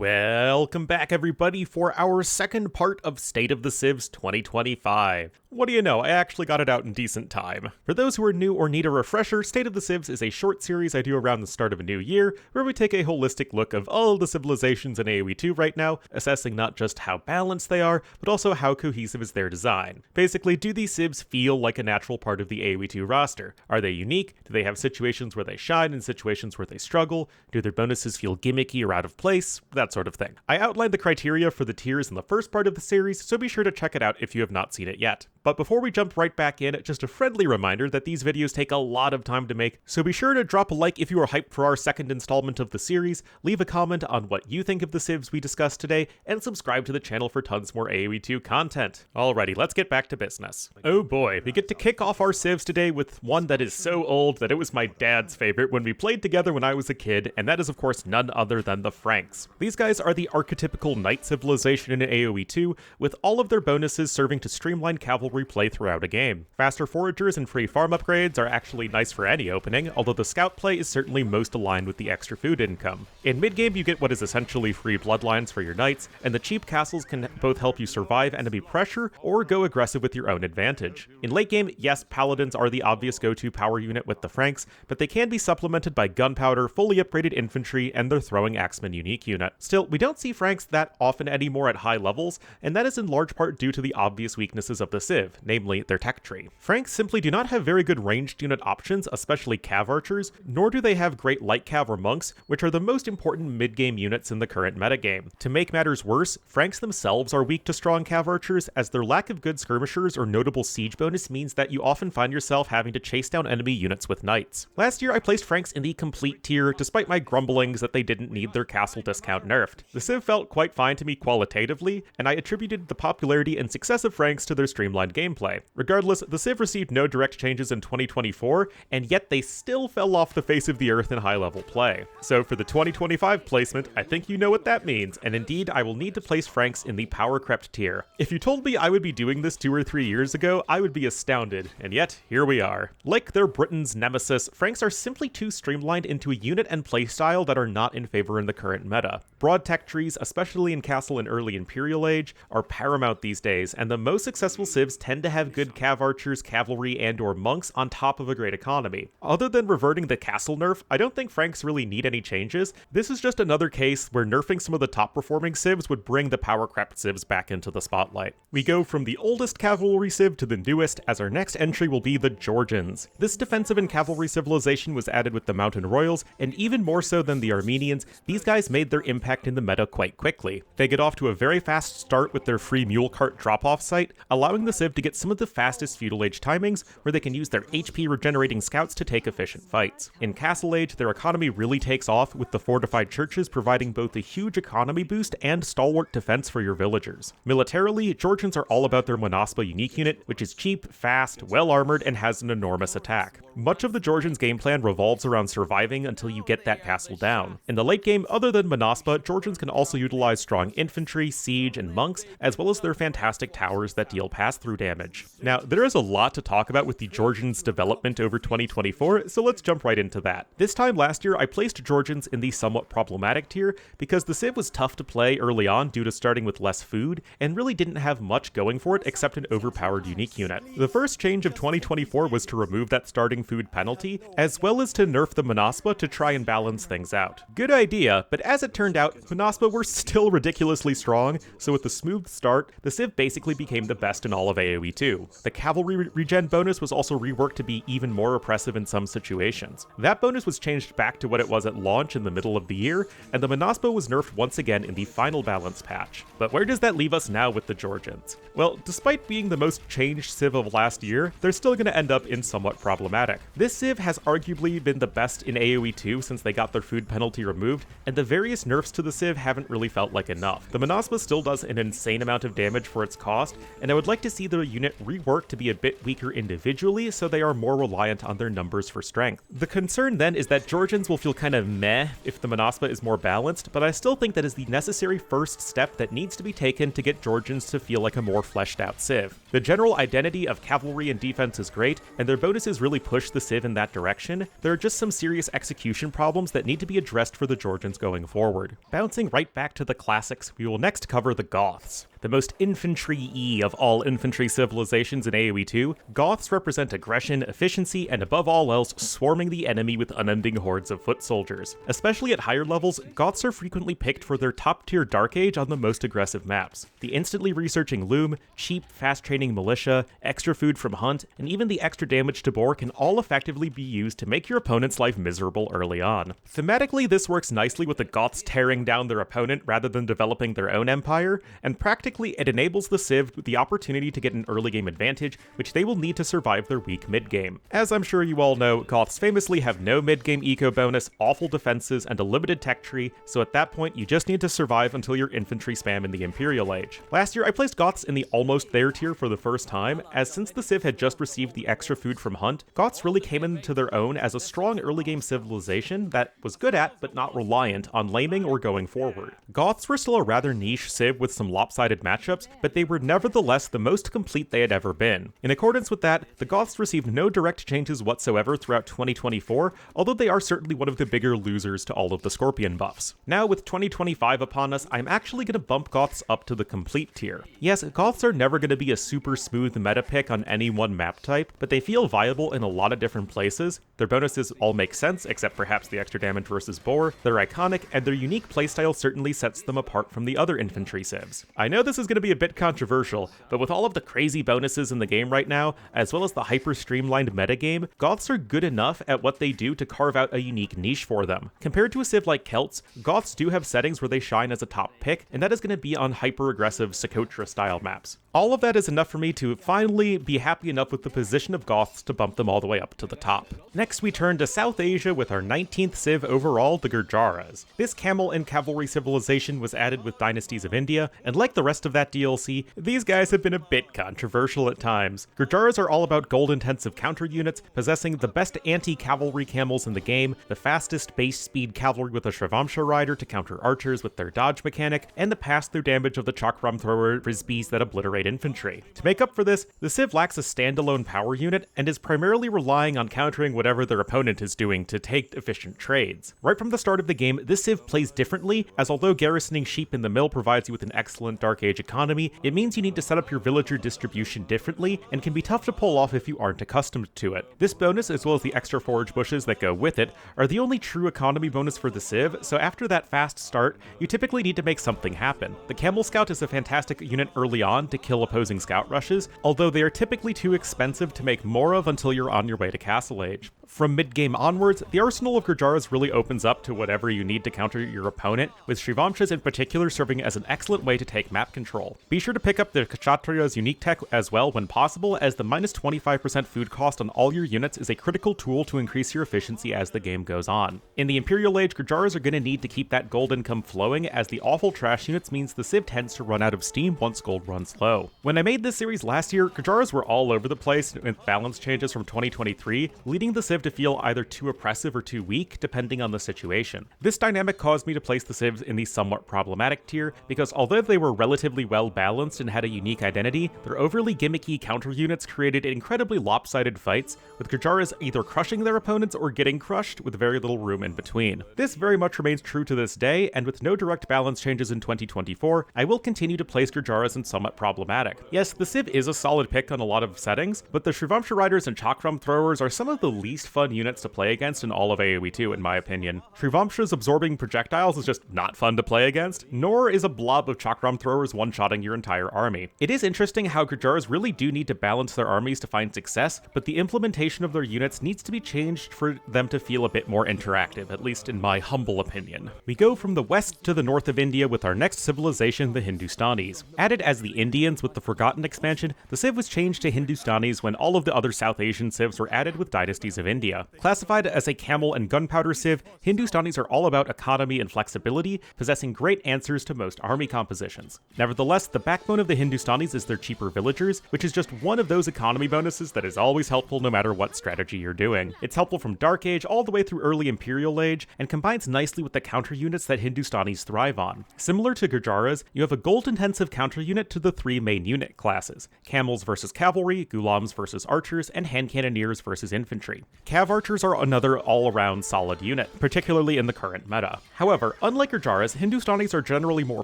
Welcome back, everybody, for our second part of State of the Civs 2025. What do you know, I actually got it out in decent time. For those who are new or need a refresher, State of the Civs is a short series I do around the start of a new year, where we take a holistic look of all the civilizations in AoE2 right now, assessing not just how balanced they are, but also how cohesive is their design. Basically, do these civs feel like a natural part of the AoE2 roster? Are they unique? Do they have situations where they shine and situations where they struggle? Do their bonuses feel gimmicky or out of place? That sort of thing. I outlined the criteria for the tiers in the first part of the series, so be sure to check it out if you have not seen it yet. But before we jump right back in, just a friendly reminder that these videos take a lot of time to make, so be sure to drop a like if you are hyped for our second installment of the series, leave a comment on what you think of the civs we discussed today, and subscribe to the channel for tons more AoE2 content. Alrighty, let's get back to business. Oh boy, we get to kick off our civs today with one that is so old that it was my dad's favorite when we played together when I was a kid, and that is of course none other than the Franks. These guys are the archetypical knight civilization in AoE2, with all of their bonuses serving to streamline cavalry play throughout a game. Faster foragers and free farm upgrades are actually nice for any opening, although the scout play is certainly most aligned with the extra food income. In mid-game you get what is essentially free bloodlines for your knights, and the cheap castles can both help you survive enemy pressure or go aggressive with your own advantage. In late game, yes, paladins are the obvious go-to power unit with the Franks, but they can be supplemented by gunpowder, fully upgraded infantry, and their throwing axeman unique unit. Still, we don't see Franks that often anymore at high levels, and that is in large part due to the obvious weaknesses of the Civ, namely their tech tree. Franks simply do not have very good ranged unit options, especially cav archers, nor do they have great light cav or monks, which are the most important mid-game units in the current metagame. To make matters worse, Franks themselves are weak to strong cav archers, as their lack of good skirmishers or notable siege bonus means that you often find yourself having to chase down enemy units with knights. Last year I placed Franks in the complete tier, despite my grumblings that they didn't need their castle discount nerfed. The Civ felt quite fine to me qualitatively, and I attributed the popularity and success of Franks to their streamlined gameplay. Regardless, the Civ received no direct changes in 2024, and yet they still fell off the face of the earth in high-level play. So for the 2025 placement, I think you know what that means, and indeed I will need to place Franks in the power crept tier. If you told me I would be doing this 2 or 3 years ago, I would be astounded, and yet, here we are. Like their Britain's nemesis, Franks are simply too streamlined into a unit and playstyle that are not in favor in the current meta. Broad tech trees, especially in Castle and early Imperial Age, are paramount these days, and the most successful civs tend to have good cav archers, cavalry, and/or monks on top of a great economy. Other than reverting the castle nerf, I don't think Franks really need any changes. This is just another case where nerfing some of the top performing civs would bring the power crept civs back into the spotlight. We go from the oldest cavalry civ to the newest, as our next entry will be the Georgians. This defensive and cavalry civilization was added with the Mountain Royals, and even more so than the Armenians, these guys made their impact in the meta quite quickly. They get off to a very fast start with their free mule cart drop-off site, allowing the civ to get some of the fastest feudal age timings, where they can use their HP regenerating scouts to take efficient fights. In Castle Age, their economy really takes off, with the fortified churches providing both a huge economy boost and stalwart defense for your villagers. Militarily, Georgians are all about their Monaspa unique unit, which is cheap, fast, well armored, and has an enormous attack. Much of the Georgians' game plan revolves around surviving until you get that castle down. In the late game, other than Monaspa, Georgians can also utilize strong infantry, siege, and monks, as well as their fantastic towers that deal pass-through damage. Now, there is a lot to talk about with the Georgians' development over 2024, so let's jump right into that. This time last year, I placed Georgians in the somewhat problematic tier because the Civ was tough to play early on due to starting with less food, and really didn't have much going for it except an overpowered unique unit. The first change of 2024 was to remove that starting food penalty, as well as to nerf the Monaspa to try and balance things out. Good idea, but as it turned out, Monaspa were still ridiculously strong, so with the smooth start, the Civ basically became the best in all of AoE2. The cavalry regen bonus was also reworked to be even more oppressive in some situations. That bonus was changed back to what it was at launch in the middle of the year, and the Monaspa was nerfed once again in the final balance patch. But where does that leave us now with the Georgians? Well, despite being the most changed Civ of last year, they're still going to end up in somewhat problematic. This Civ has arguably been the best in AoE2 since they got their food penalty removed, and the various nerfs to the Civ haven't really felt like enough. The Monaspa still does an insane amount of damage for its cost, and I would like to see the unit reworked to be a bit weaker individually, so they are more reliant on their numbers for strength. The concern then is that Georgians will feel kind of meh if the Manaspa is more balanced, but I still think that is the necessary first step that needs to be taken to get Georgians to feel like a more fleshed out Civ. The general identity of cavalry and defense is great, and their bonuses really push the Civ in that direction. There are just some serious execution problems that need to be addressed for the Georgians going forward. Bouncing right back to the classics, we will next cover the Goths. The most infantry-y of all infantry civilizations in AoE2, Goths represent aggression, efficiency, and above all else, swarming the enemy with unending hordes of foot soldiers. Especially at higher levels, Goths are frequently picked for their top-tier Dark Age on the most aggressive maps. The instantly researching loom, cheap, fast-training militia, extra food from hunt, and even the extra damage to boar can all effectively be used to make your opponent's life miserable early on. Thematically, this works nicely with the Goths tearing down their opponent rather than developing their own empire, and practically it enables the Civ the opportunity to get an early game advantage, which they will need to survive their weak mid-game. As I'm sure you all know, Goths famously have no mid-game eco bonus, awful defenses, and a limited tech tree, so at that point you just need to survive until your infantry spam in the Imperial Age. Last year I placed Goths in the almost there tier for the first time, as since the Civ had just received the extra food from hunt, Goths really came into their own as a strong early game civilization that was good at, but not reliant on laming or going forward. Goths were still a rather niche Civ with some lopsided matchups, but they were nevertheless the most complete they had ever been. In accordance with that, the Goths received no direct changes whatsoever throughout 2024, although they are certainly one of the bigger losers to all of the Scorpion buffs. Now with 2025 upon us, I'm actually going to bump Goths up to the complete tier. Yes, Goths are never going to be a super smooth meta pick on any one map type, but they feel viable in a lot of different places. Their bonuses all make sense, except perhaps the extra damage versus boar. They're iconic, and their unique playstyle certainly sets them apart from the other infantry civs. I know this is going to be a bit controversial, but with all of the crazy bonuses in the game right now, as well as the hyper-streamlined metagame, Goths are good enough at what they do to carve out a unique niche for them. Compared to a civ like Celts, Goths do have settings where they shine as a top pick, and that is going to be on hyper-aggressive Socotra-style maps. All of that is enough for me to finally be happy enough with the position of Goths to bump them all the way up to the top. Next, we turn to South Asia with our 19th civ overall, the Gurjaras. This camel and cavalry civilization was added with Dynasties of India, and like the rest of that DLC, these guys have been a bit controversial at times. Gurjaras are all about gold-intensive counter units, possessing the best anti-cavalry camels in the game, the fastest base speed cavalry with a Shrivamsha rider to counter archers with their dodge mechanic, and the pass-through damage of the Chakram thrower frisbees that obliterate infantry. To make up for this, the civ lacks a standalone power unit and is primarily relying on countering whatever their opponent is doing to take efficient trades. Right from the start of the game, this civ plays differently, as although garrisoning sheep in the mill provides you with an excellent Dark Age economy, it means you need to set up your villager distribution differently, and can be tough to pull off if you aren't accustomed to it. This bonus, as well as the extra forage bushes that go with it, are the only true economy bonus for the civ, so after that fast start, you typically need to make something happen. The Camel Scout is a fantastic unit early on to kill opposing scout rushes, although they are typically too expensive to make more of until you're on your way to Castle Age. From mid-game onwards, the arsenal of Gurjaras really opens up to whatever you need to counter your opponent, with Shrivamshas in particular serving as an excellent way to take map control. Be sure to pick up the Kshatriya's unique tech as well when possible, as the minus 25% food cost on all your units is a critical tool to increase your efficiency as the game goes on. In the Imperial Age, Gurjaras are going to need to keep that gold income flowing, as the awful trash units means the civ tends to run out of steam once gold runs low. When I made this series last year, Gurjaras were all over the place with balance changes from 2023, leading the civ to feel either too oppressive or too weak, depending on the situation. This dynamic caused me to place the civs in the somewhat problematic tier, because although they were relatively well balanced and had a unique identity, their overly gimmicky counter units created incredibly lopsided fights, with Gurjaras either crushing their opponents or getting crushed with very little room in between. This very much remains true to this day, and with no direct balance changes in 2024, I will continue to place Gurjaras in somewhat problematic. Yes, the civ is a solid pick on a lot of settings, but the Shrivamsha riders and Chakram throwers are some of the least fun units to play against in all of AoE2 in my opinion. Shrivamsha's absorbing projectiles is just not fun to play against, nor is a blob of Chakram throwers one-shotting your entire army. It is interesting how Gurjaras really do need to balance their armies to find success, but the implementation of their units needs to be changed for them to feel a bit more interactive, at least in my humble opinion. We go from the west to the north of India with our next civilization, the Hindustanis. Added as the Indians with the Forgotten expansion, the civ was changed to Hindustanis when all of the other South Asian civs were added with Dynasties of India. Classified as a camel and gunpowder civ, Hindustanis are all about economy and flexibility, possessing great answers to most army compositions. Nevertheless, the backbone of the Hindustanis is their cheaper villagers, which is just one of those economy bonuses that is always helpful no matter what strategy you're doing. It's helpful from Dark Age all the way through early Imperial Age, and combines nicely with the counter units that Hindustanis thrive on. Similar to Gurjaras, you have a gold-intensive counter unit to the three main unit classes: camels versus cavalry, ghulams versus archers, and hand cannoneers versus infantry. Cav archers are another all-around solid unit, particularly in the current meta. However, unlike Gurjaras, Hindustanis are generally more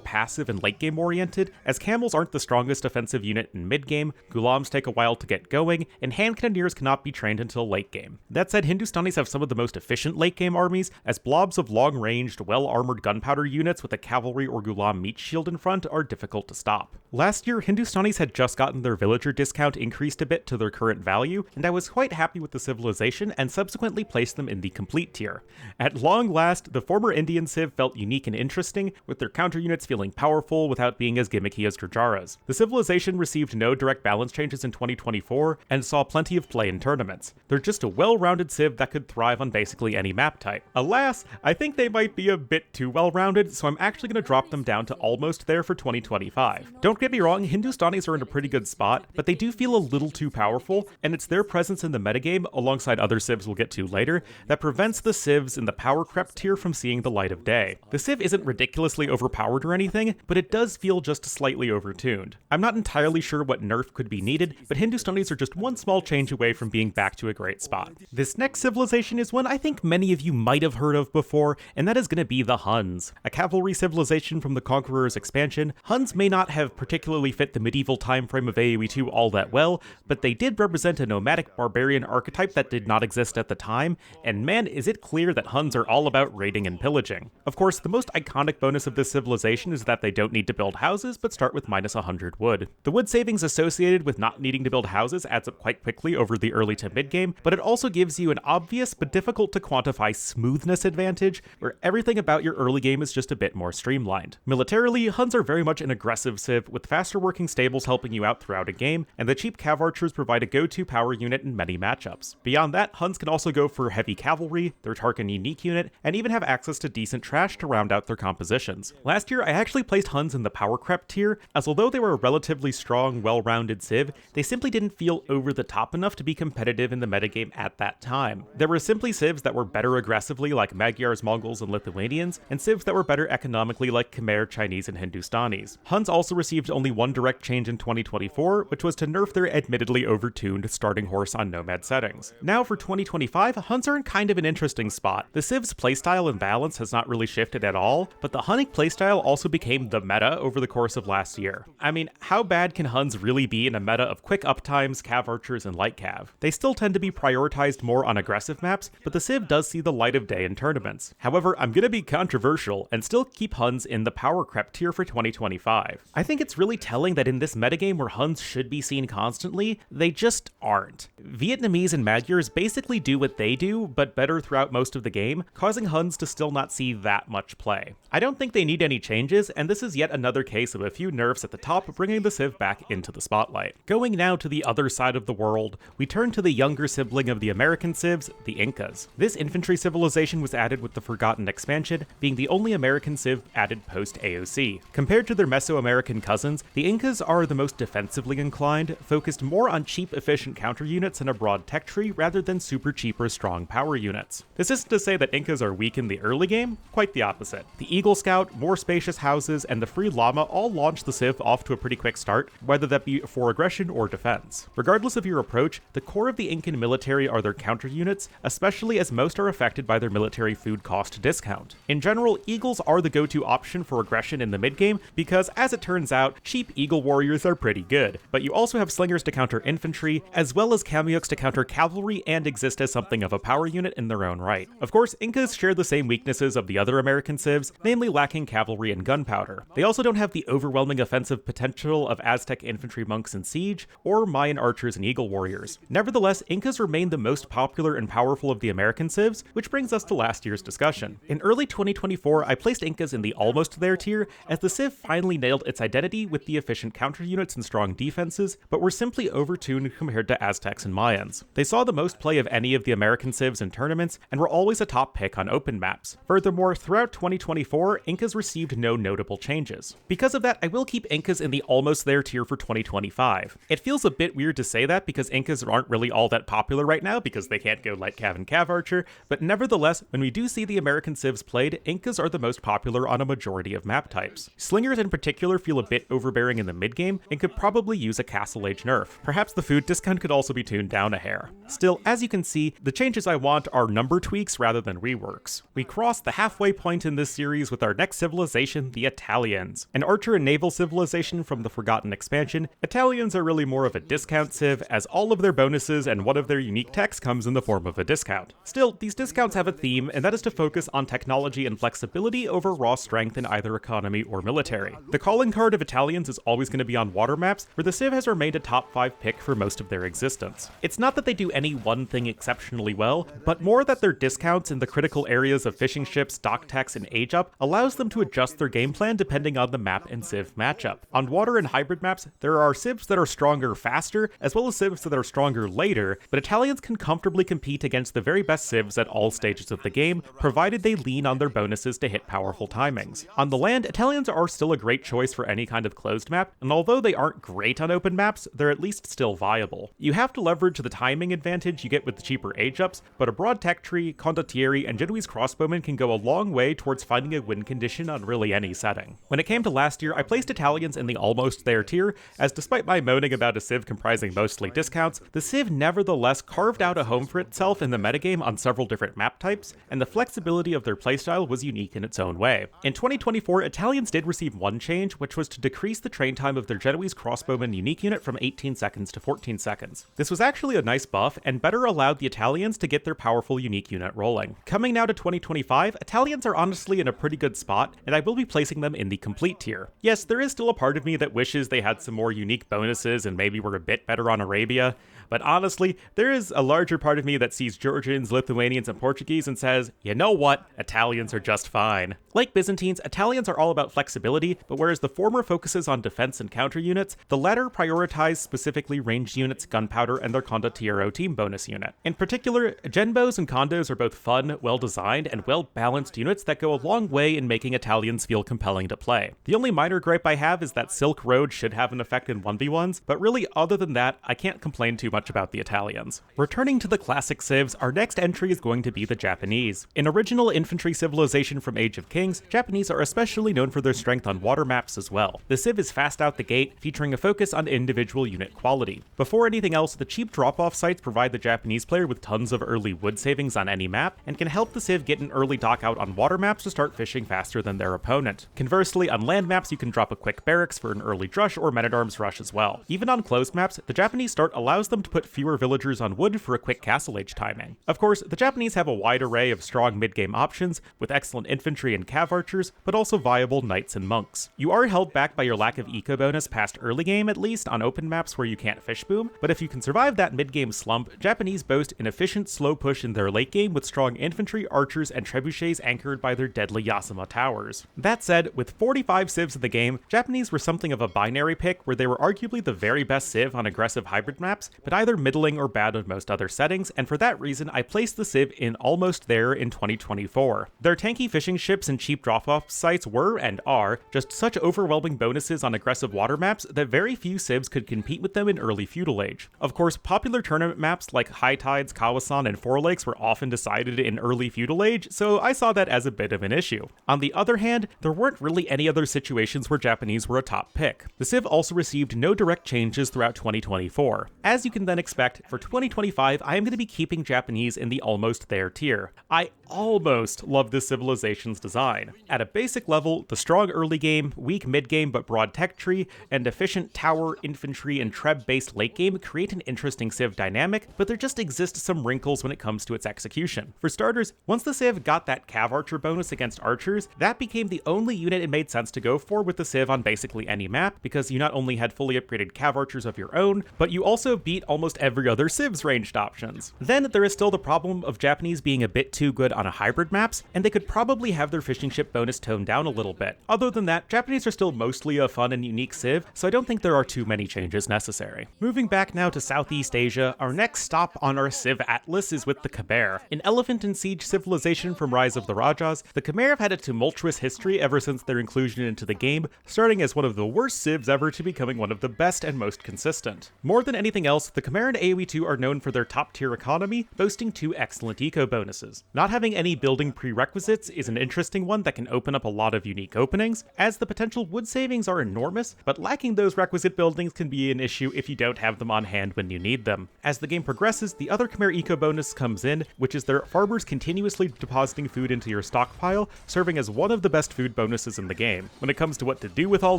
passive and late-game oriented, as camels aren't the strongest offensive unit in mid-game, ghulams take a while to get going, and hand cannoneers cannot be trained until late game. That said, Hindustanis have some of the most efficient late-game armies, as blobs of long-ranged, well-armored gunpowder units with a cavalry or ghulam meat shield in front are difficult to stop. Last year, Hindustanis had just gotten their villager discount increased a bit to their current value, and I was quite happy with the civilization and subsequently placed them in the complete tier. At long last, the former Indian Civ felt unique and interesting, with their counter units feeling powerful without being as gimmicky as Gurjaras. The civilization received no direct balance changes in 2024, and saw plenty of play in tournaments. They're just a well-rounded Civ that could thrive on basically any map type. Alas, I think they might be a bit too well-rounded, so I'm actually going to drop them down to almost there for 2025. Don't get me wrong, Hindustanis are in a pretty good spot, but they do feel a little too powerful, and it's their presence in the metagame, alongside other Civs we'll get to later, that prevents the Civs in the power crept tier from seeing the light of day. The Civ isn't ridiculously overpowered or anything, but it does feel just slightly overtuned. I'm not entirely sure what nerf could be needed, but Hindustanis are just one small change away from being back to a great spot. This next civilization is one I think many of you might have heard of before, and that is going to be the Huns. A cavalry civilization from the Conqueror's expansion, Huns may not have particularly fit the medieval time frame of AoE2 all that well, but they did represent a nomadic barbarian archetype that did not exist at the time, and man is it clear that Huns are all about raiding and pillaging. Of course, the most iconic bonus of this civilization is that they don't need to build houses, but start with minus 100 wood. The wood savings associated with not needing to build houses adds up quite quickly over the early to mid game, but it also gives you an obvious but difficult to quantify smoothness advantage, where everything about your early game is just a bit more streamlined. Militarily, Huns are very much an aggressive Civ, with faster working stables helping you out throughout a game, and the cheap cav archers provide a go-to power unit in many matchups. Beyond that, Huns can also go for heavy cavalry, their Tarkan unique unit, and even have access to decent trash to round out their compositions. Last year, I actually placed Huns in the power crept tier, as although they were a relatively strong, well-rounded Civ, they simply didn't feel over the top enough to be competitive in the metagame at that time. There were simply Civs that were better aggressively like Magyars, Mongols, and Lithuanians, and Civs that were better economically like Khmer, Chinese, and Hindustanis. Huns also received only one direct change in 2024, which was to nerf their admittedly overtuned starting horse on nomad settings. Now for 2025, Huns are in kind of an interesting spot. The Civ's playstyle and balance has not really shifted at all, but the hunting playstyle also became the meta over the course of last year. I mean, how bad can Huns really be in a meta of quick uptimes, cav archers, and light cav? They still tend to be prioritized more on aggressive maps, but the Civ does see the light of day in tournaments. However, I'm gonna be controversial and still keep Huns in the power crept tier for 2025. I think it's really telling that in this metagame where Huns should be seen constantly, they just aren't. Vietnamese and Magyars basically do what they do, but better throughout most of the game, causing Huns to still not see that much play. I don't think they need any changes, and this is yet another case of a few nerfs at the top bringing the Civ back into the spotlight. Going now to the other side of the world, we turn to the younger sibling of the American Civs, the Incas. This infantry civilization was added with the Forgotten expansion, being the only American Civ added post-AOC. Compared to their Mesoamerican cousins, the Incas are the most defensively inclined, focused more on cheap, efficient counter units and a broad tech tree rather than super cheap or strong power units. This isn't to say that Incas are weak in the early game, quite the opposite. The Eagle Scout, more spacious houses, and the Free Llama all launch the Civ off to a pretty quick start, whether that be for aggression or defense. Regardless of your approach, the core of the Incan military are their counter units, especially as most are affected by their military food cost discount. In general, Eagles are the go-to option for aggression in the mid-game because, as it turns out, cheap Eagle warriors are pretty good, but you also have slingers to counter infantry, as well as Kamyuks to counter cavalry and exist as something of a power unit in their own right. Of course, Incas share the same weaknesses of the other American Civs, namely lacking cavalry and gunpowder. They also don't have the overwhelming offensive potential of Aztec infantry monks in Siege, or Mayan archers and Eagle warriors. Nevertheless, Incas remain the most popular and powerful of the American Civs, which brings us to last year's discussion. In early 2024, I placed Incas in the almost there tier, as the Civ finally nailed its identity with the efficient counter units and strong defenses, but were simply overtuned compared to Aztecs and Mayans. They saw the most play of any of the American Civs in tournaments, and were always a top pick on open maps. Furthermore, throughout 2024, Incas received no notable changes. Because Because of that, I will keep Incas in the almost there tier for 2025. It feels a bit weird to say that because Incas aren't really all that popular right now because they can't go light cav and cav archer, but nevertheless, when we do see the American civs played, Incas are the most popular on a majority of map types. Slingers in particular feel a bit overbearing in the mid-game and could probably use a Castle Age nerf. Perhaps the food discount could also be tuned down a hair. Still, as you can see, the changes I want are number tweaks rather than reworks. We cross the halfway point in this series with our next civilization, the Italians. An archer and naval civilization from the Forgotten expansion, Italians are really more of a discount civ, as all of their bonuses and one of their unique techs comes in the form of a discount. Still, these discounts have a theme, and that is to focus on technology and flexibility over raw strength in either economy or military. The calling card of Italians is always going to be on water maps, where the civ has remained a top 5 pick for most of their existence. It's not that they do any one thing exceptionally well, but more that their discounts in the critical areas of fishing ships, dock techs, and age up allows them to adjust their game plan depending on the map and civ matchup. On water and hybrid maps, there are civs that are stronger faster, as well as civs that are stronger later, but Italians can comfortably compete against the very best civs at all stages of the game, provided they lean on their bonuses to hit powerful timings. On the land, Italians are still a great choice for any kind of closed map, and although they aren't great on open maps, they're at least still viable. You have to leverage the timing advantage you get with the cheaper age ups, but a broad tech tree, condottieri, and Genoese crossbowmen can go a long way towards finding a win condition on really any setting. When it came to last year, I placed Italians in the almost there tier, as despite my moaning about a civ comprising mostly discounts, the civ nevertheless carved out a home for itself in the metagame on several different map types, and the flexibility of their playstyle was unique in its own way. In 2024, Italians did receive one change, which was to decrease the train time of their Genoese crossbowman unique unit from 18 seconds to 14 seconds. This was actually a nice buff, and better allowed the Italians to get their powerful unique unit rolling. Coming now to 2025, Italians are honestly in a pretty good spot, and I will be placing them in the complete tier. Yes, there is still a part of me that wishes they had some more unique bonuses and maybe were a bit better on Arabia, but honestly, there is a larger part of me that sees Georgians, Lithuanians, and Portuguese and says, you know what, Italians are just fine. Like Byzantines, Italians are all about flexibility, but whereas the former focuses on defense and counter units, the latter prioritize specifically ranged units, gunpowder, and their condottiero team bonus unit. In particular, genbos and condos are both fun, well-designed, and well-balanced units that go a long way in making Italians feel compelling to play. The only minor gripe I have is that Silk Road should have an effect in 1v1s, but really other than that, I can't complain too much about the Italians. Returning to the classic civs, our next entry is going to be the Japanese. An original infantry civilization from Age of Kings, Japanese are especially known for their strength on water maps as well. The civ is fast out the gate, featuring a focus on individual unit quality. Before anything else, the cheap drop-off sites provide the Japanese player with tons of early wood savings on any map, and can help the civ get an early dock out on water maps to start fishing faster than their opponent. Conversely, on land maps you can drop a quick barracks for an early drush or men-at-arms rush as well. Even on closed maps, the Japanese start allows them to put fewer villagers on wood for a quick castle age timing. Of course, the Japanese have a wide array of strong mid-game options, with excellent infantry and cav archers, but also viable knights and monks. You are held back by your lack of eco bonus past early game, at least, on open maps where you can't fish boom, but if you can survive that mid-game slump, Japanese boast an efficient slow push in their late game with strong infantry, archers, and trebuchets anchored by their deadly Yasuma towers. That said, with 45 civs in the game, Japanese were something of a binary pick where they were arguably the very best civ on aggressive hybrid maps, but either middling or bad on most other settings, and for that reason I placed the civ in almost there in 2024. Their tanky fishing ships and cheap drop-off sites were, and are, just such overwhelming bonuses on aggressive water maps that very few civs could compete with them in early feudal age. Of course, popular tournament maps like High Tides, Kawasan, and Four Lakes were often decided in early feudal age, so I saw that as a bit of an issue. On the other hand, there weren't really any other situations where Japanese were a top pick. The civ also received no direct changes throughout 2024. As you can then expect, for 2025, I am going to be keeping Japanese in the almost there tier. I almost love this civilization's design. At a basic level, the strong early game, weak mid game but broad tech tree, and efficient tower, infantry, and treb based late game create an interesting civ dynamic, but there just exist some wrinkles when it comes to its execution. For starters, once the civ got that cav archer bonus against archers, that became the only unit it made sense to go for with the civ on basically any map, because you not only had fully upgraded cav archers of your own, but you also beat almost every other civ's ranged options. Then there is still the problem of Japanese being a bit too good on a hybrid maps, and they could probably have their fishing ship bonus toned down a little bit. Other than that, Japanese are still mostly a fun and unique civ, so I don't think there are too many changes necessary. Moving back now to Southeast Asia, our next stop on our Civ Atlas is with the Khmer. An elephant and siege civilization from Rise of the Rajas, the Khmer have had a tumultuous history ever since their inclusion into the game, starting as one of the worst civs ever to becoming one of the best and most consistent. More than anything else, the Khmer and AoE2 are known for their top-tier economy, boasting 2 excellent eco bonuses. Not having any building prerequisites is an interesting one that can open up a lot of unique openings, as the potential wood savings are enormous, but lacking those requisite buildings can be an issue if you don't have them on hand when you need them. As the game progresses, the other Khmer eco bonus comes in, which is their farmers continuously depositing food into your stockpile, serving as one of the best food bonuses in the game. When it comes to what to do with all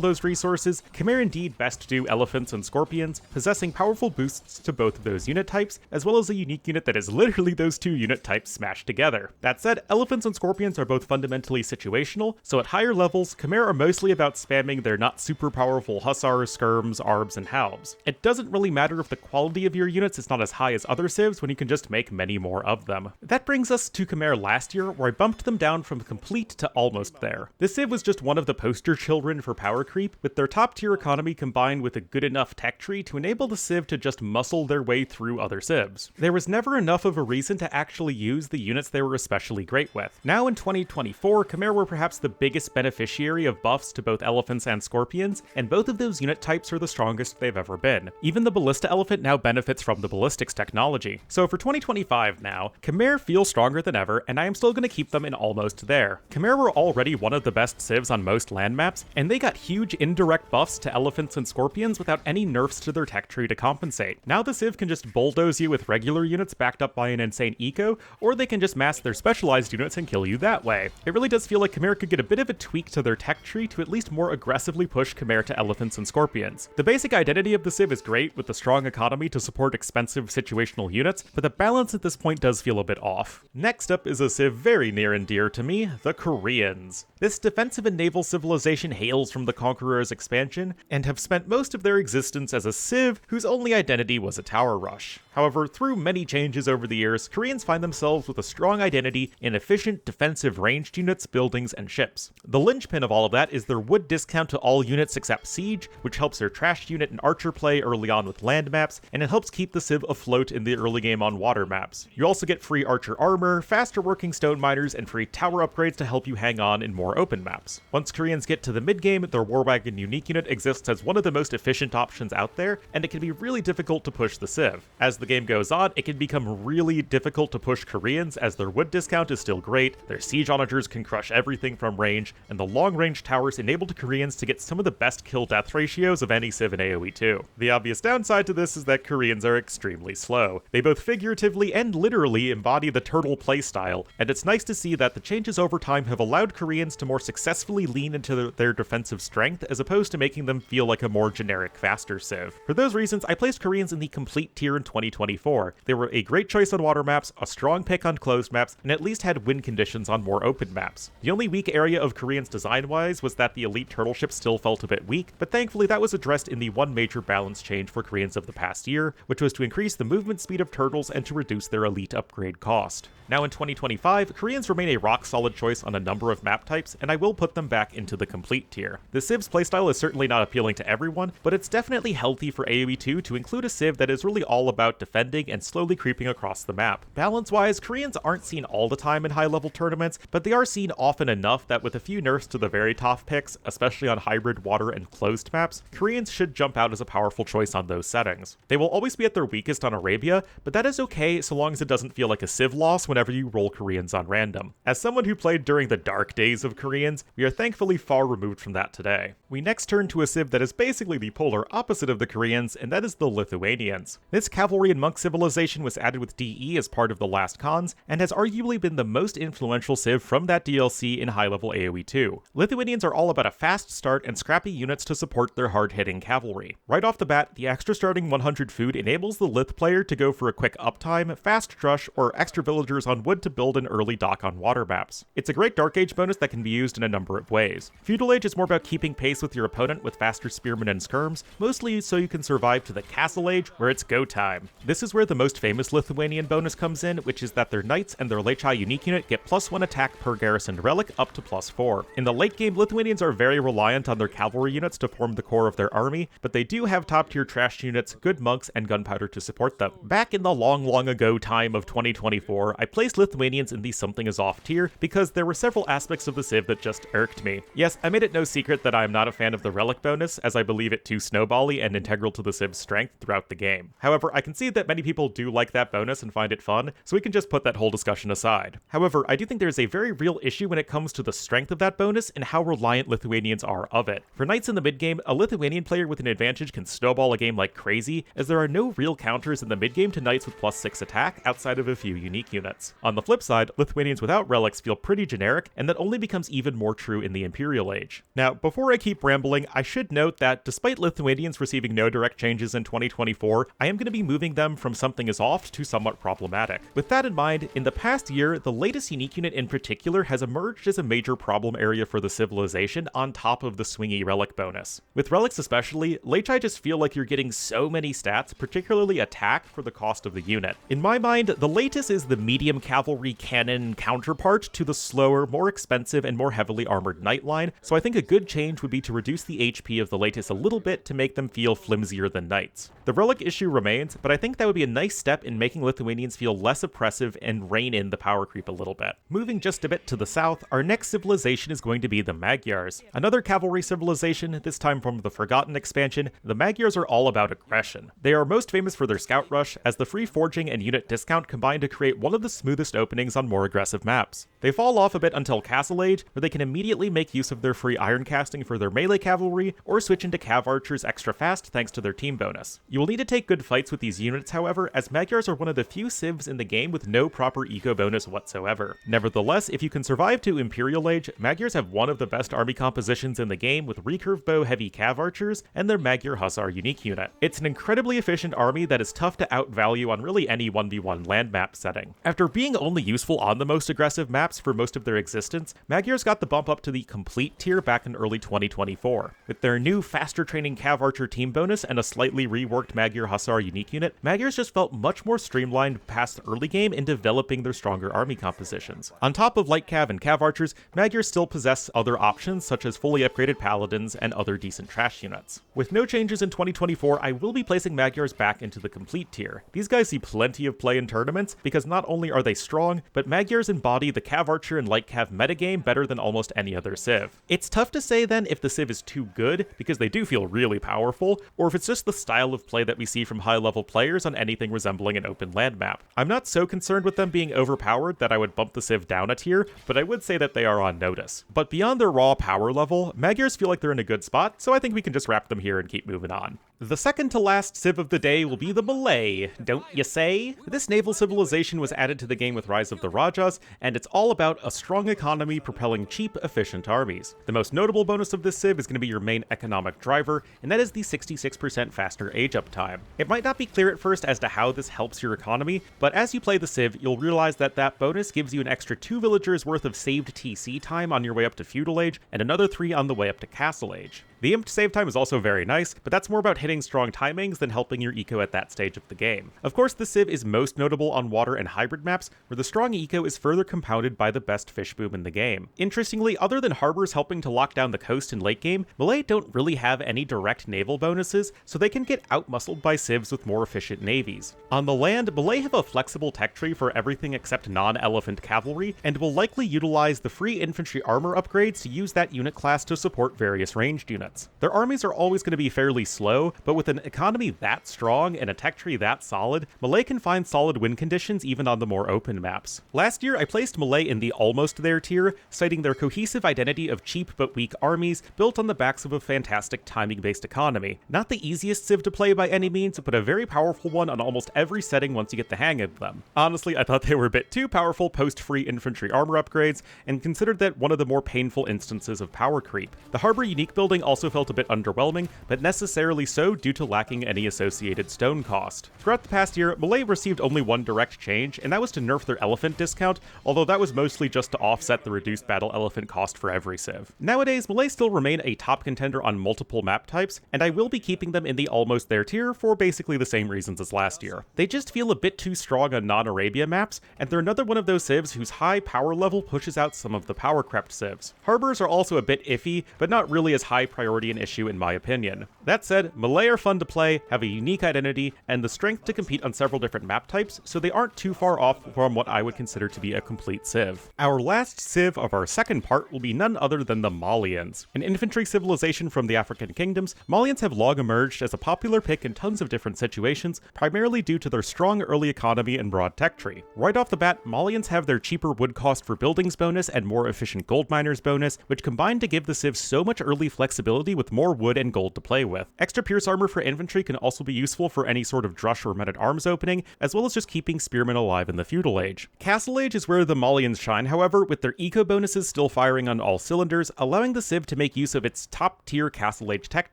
those resources, Khmer indeed best do elephants and scorpions, possessing powerful boosts to both of those unit types, as well as a unique unit that is literally those 2 unit types smashed together. That said, elephants and scorpions are both fundamentally situational, so at higher levels, Khmer are mostly about spamming their not super powerful hussars, skirms, arbs, and halbs. It doesn't really matter if the quality of your units is not as high as other civs when you can just make many more of them. That brings us to Khmer last year, where I bumped them down from complete to almost there. This civ was just one of the poster children for power creep, with their top tier economy combined with a good enough tech tree to enable the civ to just muscle their way through other civs. There was never enough of a reason to actually use the units they were especially great with. Now in 2024, Khmer were perhaps the biggest beneficiary of buffs to both elephants and scorpions, and both of those unit types are the strongest they've ever been. Even the ballista elephant now benefits from the ballistics technology. So for 2025 now, Khmer feel stronger than ever, and I am still going to keep them in almost there. Khmer were already one of the best civs on most land maps, and they got huge indirect buffs to elephants and scorpions without any nerfs to their tech tree to compensate. Now the civ can just bulldoze you with regular units backed up by an insane eco, or they can just mass their specialized units and kill you that way. It really does feel like Khmer could get a bit of a tweak to their tech tree to at least more aggressively push Khmer to elephants and scorpions. The basic identity of the civ is great, with the strong economy to support expensive situational units, but the balance at this point does feel a bit off. Next up is a civ very near and dear to me, the Koreans. This defensive and naval civilization hails from the Conqueror's expansion, and have spent most of their existence as a civ whose only identity was a tower rush. However, through many changes over the years, Koreans find themselves with a strong identity in efficient defensive ranged units, buildings, and ships. The linchpin of all of that is their wood discount to all units except siege, which helps their trash unit and archer play early on with land maps, and it helps keep the civ afloat in the early game on water maps. You also get free archer armor, faster working stone miners, and free tower upgrades to help you hang on in more open maps. Once Koreans get to the mid-game, their war wagon unique unit exists as one of the most efficient options out there, and it can be really difficult to push the civ. As the game goes on, it can become really difficult to push Koreans as their wood discount is still great, their siege onagers can crush everything from range, and the long-range towers enable the Koreans to get some of the best kill-death ratios of any civ in AoE2. The obvious downside to this is that Koreans are extremely slow. They both figuratively and literally embody the turtle playstyle, and it's nice to see that the changes over time have allowed Koreans to more successfully lean into their defensive strength as opposed to making them feel like a more generic, faster civ. For those reasons, I placed Koreans in the complete tier in 2024. They were a great choice on water maps, a strong pick on closed maps, and at least had win conditions on more open maps. The only weak area of Koreans design-wise was that the elite turtle ship still felt a bit weak, but thankfully that was addressed in the one major balance change for Koreans of the past year, which was to increase the movement speed of turtles and to reduce their elite upgrade cost. Now in 2025, Koreans remain a rock-solid choice on a number of map types, and I will put them back into the complete tier. The Civs playstyle is certainly not appealing to everyone, but it's definitely healthy for AoE2 to include a Civ that is really all about defending and slowly creeping across the map. Balance-wise, Koreans aren't seen all the time in high-level tournaments, but they are seen often enough that with a few nerfs to the very top picks, especially on hybrid, water, and closed maps, Koreans should jump out as a powerful choice on those settings. They will always be at their weakest on Arabia, but that is okay so long as it doesn't feel like a Civ loss whenever you roll Koreans on random. As someone who played during the dark days of Koreans, we are thankfully far removed from that today. We next turn to a Civ that is basically the polar opposite of the Koreans, and that is the Lithuanians. This cavalry and monk civilization was added with DE as part of the last cons, and has arguably been the most influential Civ from that DLC in high-level AoE2. Lithuanians are all about a fast start and scrappy units to support their hard-hitting cavalry. Right off the bat, the extra starting 100 food enables the Lith player to go for a quick uptime, fast trush, or extra villagers on wood to build an early dock on water maps. It's a great Dark Age bonus that can be used in a number of ways. Feudal Age is more about keeping pace with your opponent with faster spearmen and skirms, mostly so you can survive to the Castle Age, where it's go time. This is where the most famous Lithuanian bonus comes in, which is that their knights and their Lechai unique unit get +1 attack per garrisoned relic up to +4. In the late game, Lithuanians are very reliant on their cavalry units to form the core of their army, but they do have top tier trash units, good monks, and gunpowder to support them. Back in the long ago time of 2024, I placed Lithuanians in the something is off tier because there were several aspects of the Civ that just irked me. Yes, I made it no secret that I am not a fan of the relic bonus, as I believe it too snowbally and integral to the Civ's strength throughout the game. However, I can see that many people do like that bonus and find it fun, so we can just put that whole discussion aside. However, I do think there's a very real issue when it comes to the strength of that bonus and how reliant Lithuanians are of it. For knights in the mid-game, a Lithuanian player with an advantage can snowball a game like crazy, as there are no real counters in the mid-game to knights with +6 attack outside of a few unique units. On the flip side, Lithuanians without relics feel pretty generic, and that only becomes even more true in the Imperial Age. Now, before I keep rambling, I should note that despite Lithuanians receiving no direct changes in 2024, I am going to be moving them from something is off to somewhat problematic. With that in mind, in the past year, the latest unique unit in particular has emerged as a major problem area for the civilization on top of the swingy relic bonus. With relics especially, Lechai just feel like you're getting so many stats, particularly attack, for the cost of the unit. In my mind, the latest is the medium cavalry cannon counterpart to the slower, more expensive, and more heavily armored knight line, so I think a good change would be to reduce the HP of the latest a little bit to make them feel flimsier than knights. The relic issue remains, but I think that would be a nice step in making Lithuanians feel less oppressive and rein in the power creep a little bit. Moving just a bit to the south, our next civilization is going to be the Magyars. Another cavalry civilization, this time from the Forgotten expansion, the Magyars are all about aggression. They are most famous for their scout rush, as the free forging and unit discount combine to create one of the smoothest openings on more aggressive maps. They fall off a bit until Castle Age, where they can immediately make use of their free iron casting for their melee cavalry, or switch into cav archers extra fast thanks to their team bonus. You will need to take good fights with these units, however, as Magyars are one of the few civs in the game with no proper eco bonus whatsoever. Nevertheless, if you can survive to Imperial Age, Magyars have one of the best army compositions in the game with recurve bow heavy cav archers and their Magyar Hussar unique unit. It's an incredibly efficient army that is tough to outvalue on really any 1v1 land map setting. After being only useful on the most aggressive maps for most of their existence, Magyars got the bump up to the complete tier back in early 2024. With their new faster training cav archer team bonus and a slightly reworked Magyar Hussar unique unit, Magyars just felt much more streamlined past the early game in developing their stronger army compositions. On top of light cav and cav archers, Magyars still possess other options such as fully upgraded paladins and other decent trash units. With no changes in 2024, I will be placing Magyars back into the complete tier. These guys see plenty of play in tournaments because not only are they strong, but Magyars embody the cav archer and light cav metagame better than almost any other civ. It's tough to say then if the civ is too good, because they do feel really powerful, or if it's just the style of play that we see from high level players on anything resembling an open land map. I'm not so concerned with them being overpowered that I would bump the civ down a tier, but I would say that they are on notice. But beyond their raw power level, Magyars feel like they're in a good spot, so I think we can just wrap them here and keep moving on. The second to last civ of the day will be the Malay, don't you say? This naval civilization was added to the game with Rise of the Rajas, and it's all about a strong economy propelling cheap, efficient armies. The most notable bonus of this civ is going to be your main economic driver, and that is the 66% faster age up time. It might not be clear at first as to how this helps your economy, but as you play the civ, you'll realize that that bonus gives you an extra 2 villagers worth of saved TC time on your way up to Feudal Age, and another 3 on the way up to Castle Age. The imped save time is also very nice, but that's more about hitting strong timings than helping your eco at that stage of the game. Of course, the civ is most notable on water and hybrid maps, where the strong eco is further compounded by the best fish boom in the game. Interestingly, other than harbors helping to lock down the coast in late game, Malay don't really have any direct naval bonuses, so they can get outmuscled by civs with more efficient navies. On the land, Malay have a flexible tech tree for everything except non-elephant cavalry, and will likely utilize the free infantry armor upgrades to use that unit class to support various ranged units. Their armies are always going to be fairly slow, but with an economy that strong and a tech tree that solid, Malay can find solid win conditions even on the more open maps. Last year, I placed Malay in the almost there tier, citing their cohesive identity of cheap but weak armies built on the backs of a fantastic timing-based economy. Not the easiest civ to play by any means, but a very powerful one on almost every setting once you get the hang of them. Honestly, I thought they were a bit too powerful post-free infantry armor upgrades, and considered that one of the more painful instances of power creep. The harbor unique building also also felt a bit underwhelming, but necessarily so due to lacking any associated stone cost. Throughout the past year, Malay received only one direct change, and that was to nerf their elephant discount, although that was mostly just to offset the reduced battle elephant cost for every civ. Nowadays, Malay still remain a top contender on multiple map types, and I will be keeping them in the almost there tier for basically the same reasons as last year. They just feel a bit too strong on non-Arabia maps, and they're another one of those civs whose high power level pushes out some of the power-crept civs. Harbors are also a bit iffy, but not really as high priority an issue in my opinion. That said, Malay are fun to play, have a unique identity, and the strength to compete on several different map types, so they aren't too far off from what I would consider to be a complete civ. Our last civ of our second part will be none other than the Malians. An infantry civilization from the African kingdoms, Malians have long emerged as a popular pick in tons of different situations, primarily due to their strong early economy and broad tech tree. Right off the bat, Malians have their cheaper wood cost for buildings bonus and more efficient gold miners bonus, which combine to give the civ so much early flexibility with more wood and gold to play with. Extra pierce armor for infantry can also be useful for any sort of drush or men-at-arms opening, as well as just keeping spearmen alive in the feudal age. Castle age is where the Malians shine, however, with their eco bonuses still firing on all cylinders, allowing the civ to make use of its top-tier Castle age tech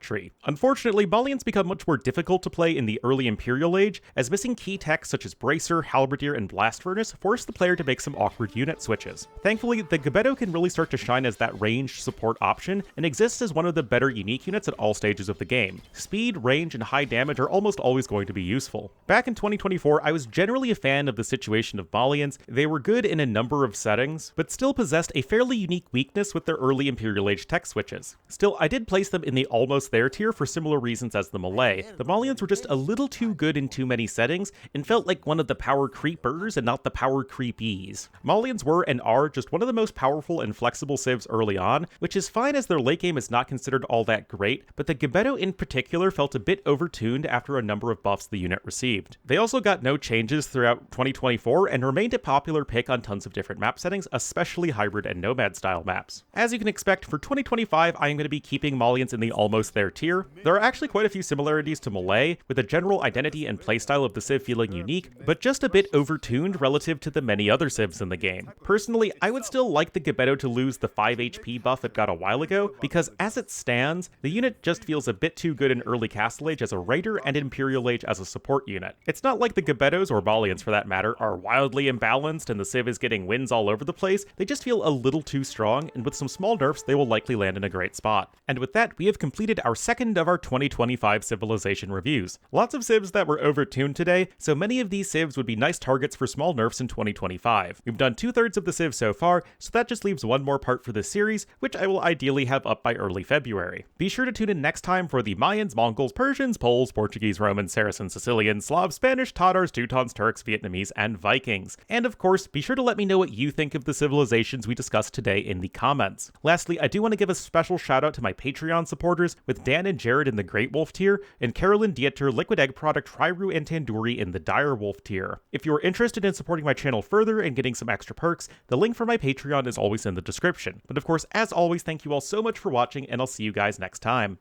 tree. Unfortunately, Malians become much more difficult to play in the early Imperial Age, as missing key techs such as Bracer, Halberdier, and Blast Furnace force the player to make some awkward unit switches. Thankfully, the Gebetto can really start to shine as that ranged support option, and exists as one of the better unique units at all stages of the game. Speed, range, and high damage are almost always going to be useful. Back in 2024, I was generally a fan of the situation of Malians. They were good in a number of settings, but still possessed a fairly unique weakness with their early Imperial Age tech switches. Still, I did place them in the almost there tier for similar reasons as the Malay. The Malians were just a little too good in too many settings, and felt like one of the power creepers and not the power creepies. Malians were and are just one of the most powerful and flexible civs early on, which is fine as their late game is not considered all that great, but the Gebetto in particular felt a bit overtuned after a number of buffs the unit received. They also got no changes throughout 2024 and remained a popular pick on tons of different map settings, especially hybrid and nomad style maps. As you can expect, for 2025 I am going to be keeping Malians in the almost there tier. There are actually quite a few similarities to Malay, with a general identity and playstyle of the civ feeling unique, but just a bit overtuned relative to the many other civs in the game. Personally, I would still like the Gebetto to lose the 5 HP buff it got a while ago, because as it stands, the unit just feels a bit too good in early Castle Age as a raider and Imperial Age as a support unit. It's not like the Gebettos, or Malians for that matter, are wildly imbalanced and the civ is getting wins all over the place. They just feel a little too strong, and with some small nerfs they will likely land in a great spot. And with that, we have completed our second of our 2025 civilization reviews. Lots of civs that were overtuned today, so many of these civs would be nice targets for small nerfs in 2025. We've done 2/3 of the civs so far, so that just leaves one more part for this series, which I will ideally have up by early February. Be sure to tune in next time for the Mayans, Mongols, Persians, Poles, Portuguese, Romans, Saracens, Sicilians, Slavs, Spanish, Tatars, Teutons, Turks, Vietnamese, and Vikings. And of course, be sure to let me know what you think of the civilizations we discussed today in the comments. Lastly, I do want to give a special shout out to my Patreon supporters, with Dan and Jared in the Great Wolf tier, and Carolyn Dieter, Liquid Egg Product, Ryru, and Tandoori in the Dire Wolf tier. If you're interested in supporting my channel further and getting some extra perks, the link for my Patreon is always in the description. But of course, as always, thank you all so much for watching, and I'll see you guys next time.